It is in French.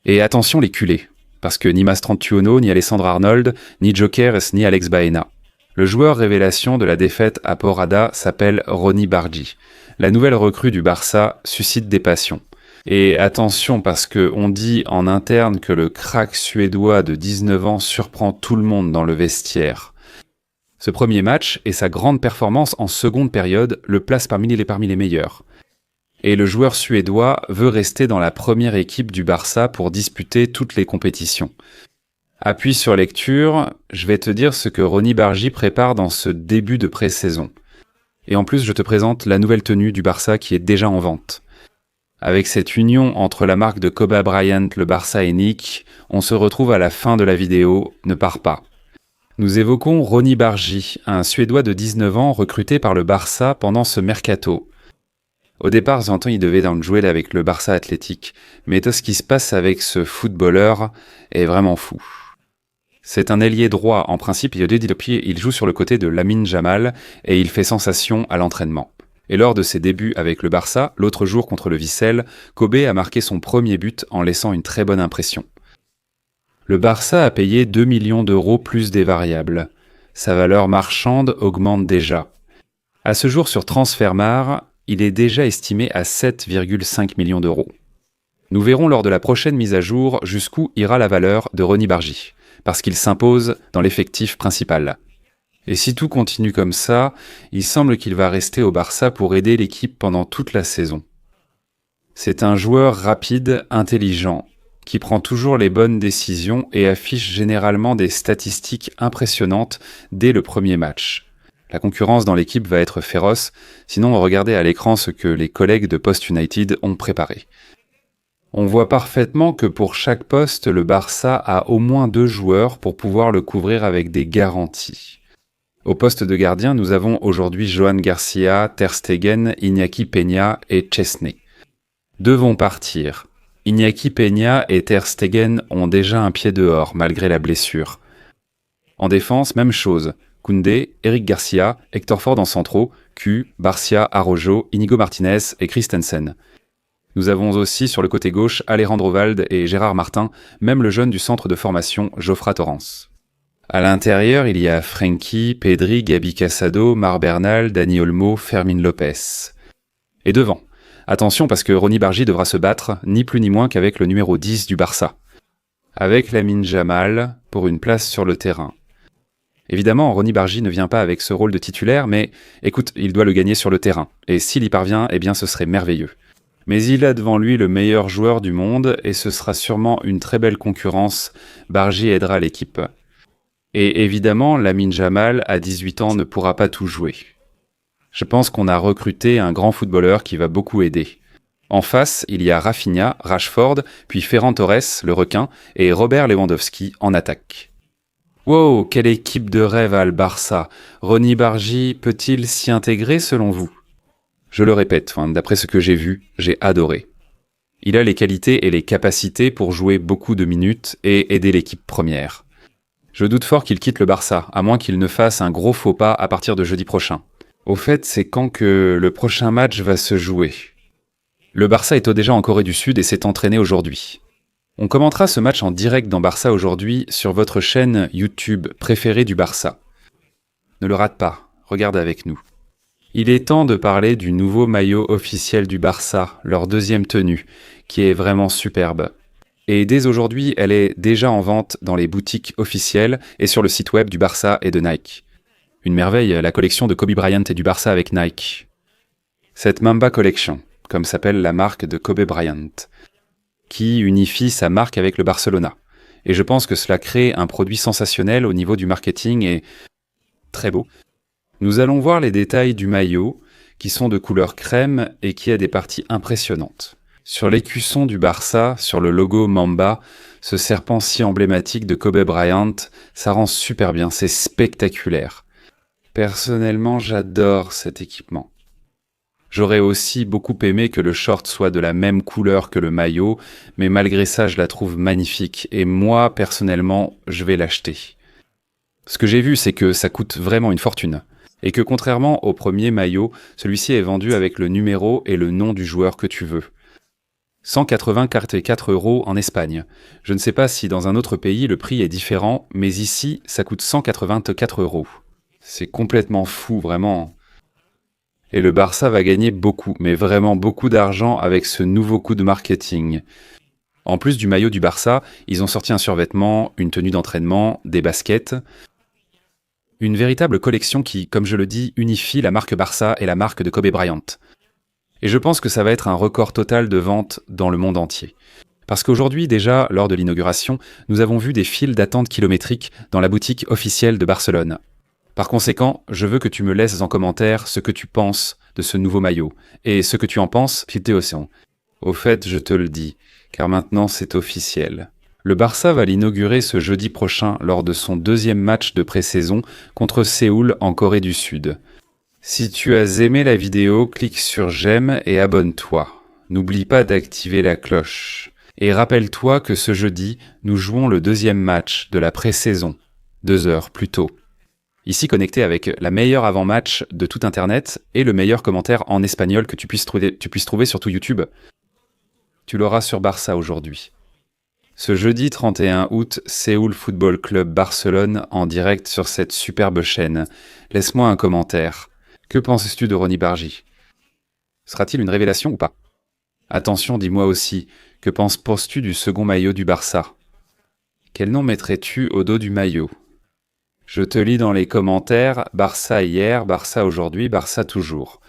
Et attention les culés, parce que ni Mastrantuono, ni Alessandro Arnold, ni Jokeres, ni Alex Baena. Le joueur révélation de la défaite à Porrada s'appelle Ronny Bargi. La nouvelle recrue du Barça suscite des passions. Et attention parce qu'on dit en interne que le crack suédois de 19 ans surprend tout le monde dans le vestiaire. Ce premier match et sa grande performance en seconde période le placent parmi les meilleurs. Et le joueur suédois veut rester dans la première équipe du Barça pour disputer toutes les compétitions. Appui sur lecture, je vais te dire ce que Ronny Bargi prépare dans ce début de pré-saison. Et en plus, je te présente la nouvelle tenue du Barça qui est déjà en vente. Avec cette union entre la marque de Kobe Bryant, le Barça et Nike, on se retrouve à la fin de la vidéo, ne pars pas. Nous évoquons Ronny Bargi, un Suédois de 19 ans recruté par le Barça pendant ce mercato. Au départ, j'entends il devait jouer avec le Barça Athletic, mais tout ce qui se passe avec ce footballeur est vraiment fou. C'est un ailier droit, en principe, il joue sur le côté de Lamine Jamal et il fait sensation à l'entraînement. Et lors de ses débuts avec le Barça, l'autre jour contre le Vissel, Kobe a marqué son premier but en laissant une très bonne impression. Le Barça a payé 2 millions d'euros plus des variables. Sa valeur marchande augmente déjà. À ce jour sur Transfermarkt, il est déjà estimé à 7,5 millions d'euros. Nous verrons lors de la prochaine mise à jour jusqu'où ira la valeur de Ronny Bargi, parce qu'il s'impose dans l'effectif principal. Et si tout continue comme ça, il semble qu'il va rester au Barça pour aider l'équipe pendant toute la saison. C'est un joueur rapide, intelligent, qui prend toujours les bonnes décisions et affiche généralement des statistiques impressionnantes dès le premier match. La concurrence dans l'équipe va être féroce, sinon regardez à l'écran ce que les collègues de Post United ont préparé. On voit parfaitement que pour chaque poste, le Barça a au moins 2 joueurs pour pouvoir le couvrir avec des garanties. Au poste de gardien, nous avons aujourd'hui Johan Garcia, Ter Stegen, Iñaki Peña et Chesney. 2 vont partir. Iñaki Peña et Ter Stegen ont déjà un pied dehors, malgré la blessure. En défense, même chose. Koundé, Eric Garcia, Hector Ford en centraux, Q, Barcia, Araujo, Inigo Martinez et Christensen. Nous avons aussi sur le côté gauche Alejandro Valde et Gérard Martin, même le jeune du centre de formation Jofra Torrens. À l'intérieur, il y a Frenkie, Pedri, Gabi Casado, Mar Bernal, Dani Olmo, Fermín López. Et devant, attention parce que Ronny Bargi devra se battre, ni plus ni moins qu'avec le numéro 10 du Barça. Avec Lamine Jamal pour une place sur le terrain. Évidemment, Ronny Bargi ne vient pas avec ce rôle de titulaire, mais écoute, il doit le gagner sur le terrain. Et s'il y parvient, eh bien ce serait merveilleux. Mais il a devant lui le meilleur joueur du monde et ce sera sûrement une très belle concurrence. Bargi aidera l'équipe. Et évidemment, Lamine Jamal, à 18 ans, ne pourra pas tout jouer. Je pense qu'on a recruté un grand footballeur qui va beaucoup aider. En face, il y a Rafinha, Rashford, puis Ferran Torres, le requin, et Robert Lewandowski en attaque. Wow, quelle équipe de rêve a le Barça. Ronny Bargi peut-il s'y intégrer selon vous ? Je le répète, d'après ce que j'ai vu, j'ai adoré. Il a les qualités et les capacités pour jouer beaucoup de minutes et aider l'équipe première. Je doute fort qu'il quitte le Barça, à moins qu'il ne fasse un gros faux pas à partir de jeudi prochain. Au fait, c'est quand que le prochain match va se jouer. Le Barça est déjà en Corée du Sud et s'est entraîné aujourd'hui. On commentera ce match en direct dans Barça aujourd'hui sur votre chaîne YouTube préférée du Barça. Ne le rate pas, regarde avec nous. Il est temps de parler du nouveau maillot officiel du Barça, leur deuxième tenue, qui est vraiment superbe. Et dès aujourd'hui, elle est déjà en vente dans les boutiques officielles et sur le site web du Barça et de Nike. Une merveille, la collection de Kobe Bryant et du Barça avec Nike. Cette Mamba Collection, comme s'appelle la marque de Kobe Bryant, qui unifie sa marque avec le Barcelona. Et je pense que cela crée un produit sensationnel au niveau du marketing et très beau. Nous allons voir les détails du maillot, qui sont de couleur crème et qui a des parties impressionnantes. Sur l'écusson du Barça, sur le logo Mamba, ce serpent si emblématique de Kobe Bryant, ça rend super bien, c'est spectaculaire. Personnellement, j'adore cet équipement. J'aurais aussi beaucoup aimé que le short soit de la même couleur que le maillot, mais malgré ça, je la trouve magnifique et moi, personnellement, je vais l'acheter. Ce que j'ai vu, c'est que ça coûte vraiment une fortune. Et que contrairement au premier maillot, celui-ci est vendu avec le numéro et le nom du joueur que tu veux. 184 € en Espagne. Je ne sais pas si dans un autre pays le prix est différent, mais ici, ça coûte 184 €. C'est complètement fou, vraiment. Et le Barça va gagner beaucoup, mais vraiment beaucoup d'argent avec ce nouveau coup de marketing. En plus du maillot du Barça, ils ont sorti un survêtement, une tenue d'entraînement, des baskets. Une véritable collection qui, comme je le dis, unifie la marque Barça et la marque de Kobe Bryant. Et je pense que ça va être un record total de vente dans le monde entier. Parce qu'aujourd'hui, déjà, lors de l'inauguration, nous avons vu des files d'attente kilométriques dans la boutique officielle de Barcelone. Par conséquent, je veux que tu me laisses en commentaire ce que tu penses de ce nouveau maillot, et ce que tu en penses, Océan. Au fait, je te le dis, car maintenant c'est officiel. Le Barça va l'inaugurer ce jeudi prochain lors de son deuxième match de pré-saison contre Séoul en Corée du Sud. Si tu as aimé la vidéo, clique sur j'aime et abonne-toi. N'oublie pas d'activer la cloche. Et rappelle-toi que ce jeudi, nous jouons le deuxième match de la pré-saison, 2 heures plus tôt. Ici connecté avec la meilleure avant-match de tout Internet et le meilleur commentaire en espagnol que tu puisses trouver sur tout YouTube. Tu l'auras sur Barça aujourd'hui. Ce jeudi 31 août, Séoul Football Club Barcelone en direct sur cette superbe chaîne. Laisse-moi un commentaire. Que penses-tu de Ronny Bargy? Sera-t-il une révélation ou pas? Attention, dis-moi aussi, que penses-tu du second maillot du Barça? Quel nom mettrais-tu au dos du maillot? Je te lis dans les commentaires, Barça hier, Barça aujourd'hui, Barça toujours.